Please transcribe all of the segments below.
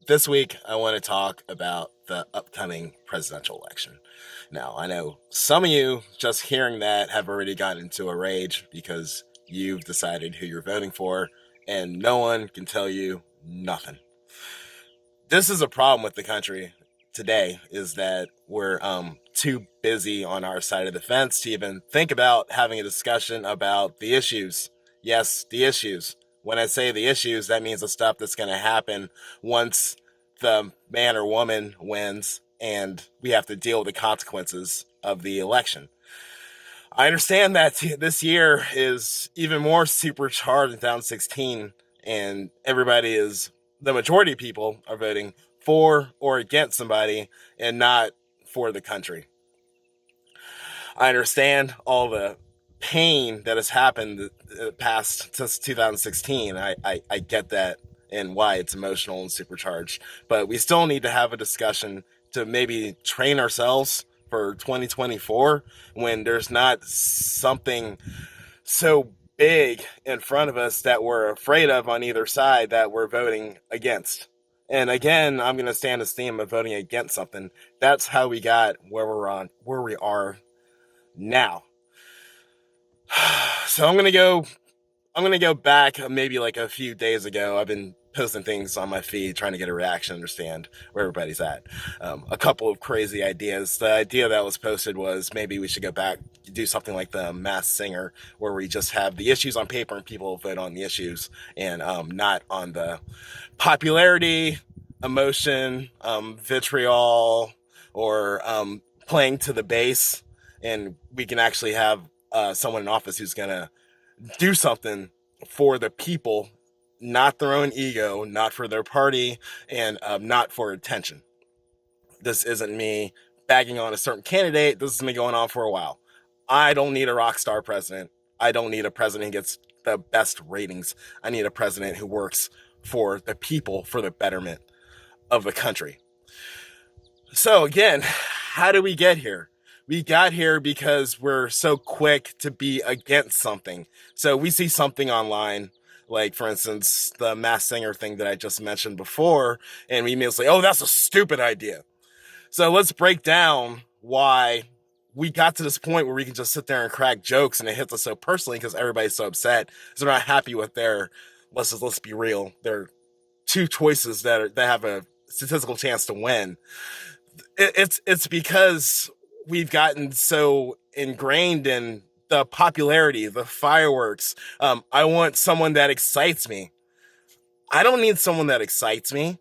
This week, I want to talk about the upcoming presidential election. Now, I know some of you, just hearing that, have already gotten into a rage because you've decided who you're voting for, and no one can tell you nothing. This is a problem with the country today, is that we're too busy on our side of the fence to even think about having a discussion about the issues. Yes, the issues. When I say the issues, that means the stuff that's going to happen once the man or woman wins and we have to deal with the consequences of the election. I understand that this year is even more supercharged in 2016, and the majority of people are voting for or against somebody and not for the country. I understand all the pain that has happened past since 2016. I get that and why it's emotional and supercharged. But we still need to have a discussion to maybe train ourselves for 2024 when there's not something so big in front of us that we're afraid of on either side that we're voting against. And again, I'm going to stand this theme of voting against something. That's how we got where we are now. So I'm going to go back maybe like a few days ago. I've been posting things on my feed, trying to get a reaction, understand where everybody's at. A couple of crazy ideas. The idea that was posted was maybe we should go back, do something like the Masked Singer, where we just have the issues on paper and people vote on the issues and not on the popularity, emotion, vitriol, or playing to the base. And we can actually have someone in office who's going to do something for the people, not their own ego, not for their party, and not for attention. This isn't me bagging on a certain candidate. This has been going on for a while. I don't need a rock star president. I don't need a president who gets the best ratings. I need a president who works for the people, for the betterment of the country. So again, how do we get here? We got here because we're so quick to be against something. So we see something online, like, for instance, the Masked Singer thing that I just mentioned before, and we immediately say, oh, that's a stupid idea. So let's break down why we got to this point where we can just sit there and crack jokes, and it hits us so personally because everybody's so upset because they're not happy with let's be real, their two choices that have a statistical chance to win. It's because we've gotten so ingrained in the popularity, the fireworks. I want someone that excites me. I don't need someone that excites me.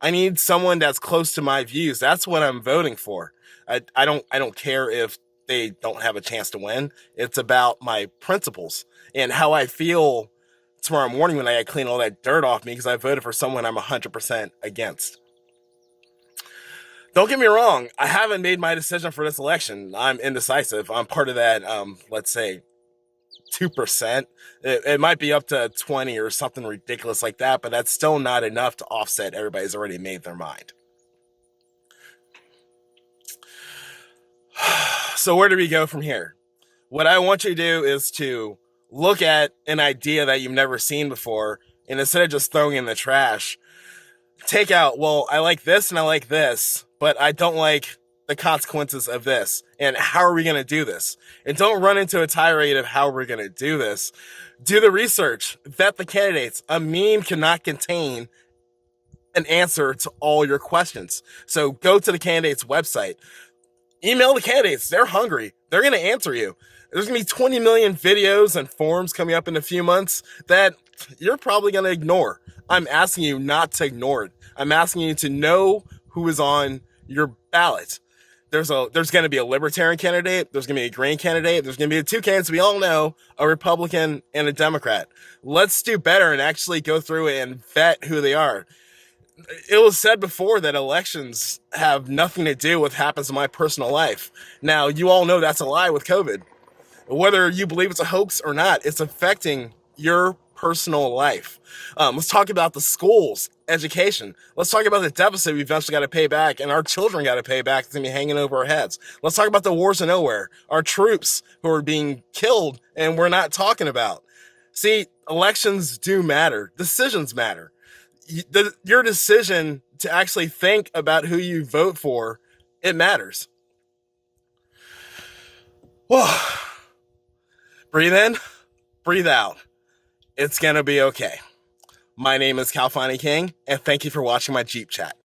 I need someone that's close to my views. That's what I'm voting for. I don't care if they don't have a chance to win. It's about my principles and how I feel tomorrow morning when I clean all that dirt off me because I voted for someone I'm 100% against. Don't get me wrong, I haven't made my decision for this election. I'm indecisive. I'm part of that, let's say, 2%. It might be up to 20 or something ridiculous like that, but that's still not enough to offset everybody's already made their mind. So where do we go from here? What I want you to do is to look at an idea that you've never seen before, and instead of just throwing it in the trash, take out, well, I like this and I like this, but I don't like the consequences of this. And how are we going to do this? And don't run into a tirade of how we're going to do this. Do the research, vet the candidates. A meme cannot contain an answer to all your questions. So go to the candidate's website, email the candidates. They're hungry. They're going to answer you. There's going to be 20 million videos and forums coming up in a few months that you're probably going to ignore. I'm asking you not to ignore it. I'm asking you to know who is on your ballot. There's going to be a libertarian candidate. There's going to be a green candidate. There's going to be two candidates we all know, a Republican and a Democrat. Let's do better and actually go through it and vet who they are. It was said before that elections have nothing to do with what happens in my personal life. Now, you all know that's a lie with COVID. Whether you believe it's a hoax or not, it's affecting your personal life. Let's talk about the schools, education. Let's talk about the deficit we eventually got to pay back, and our children got to pay back. It's going to be hanging over our heads. Let's talk about the wars of nowhere, our troops who are being killed and we're not talking about. See, elections do matter. Decisions matter. Your decision to actually think about who you vote for, it matters. Whoa. Breathe in, breathe out. It's going to be okay. My name is Calfani King, and thank you for watching my Jeep Chat.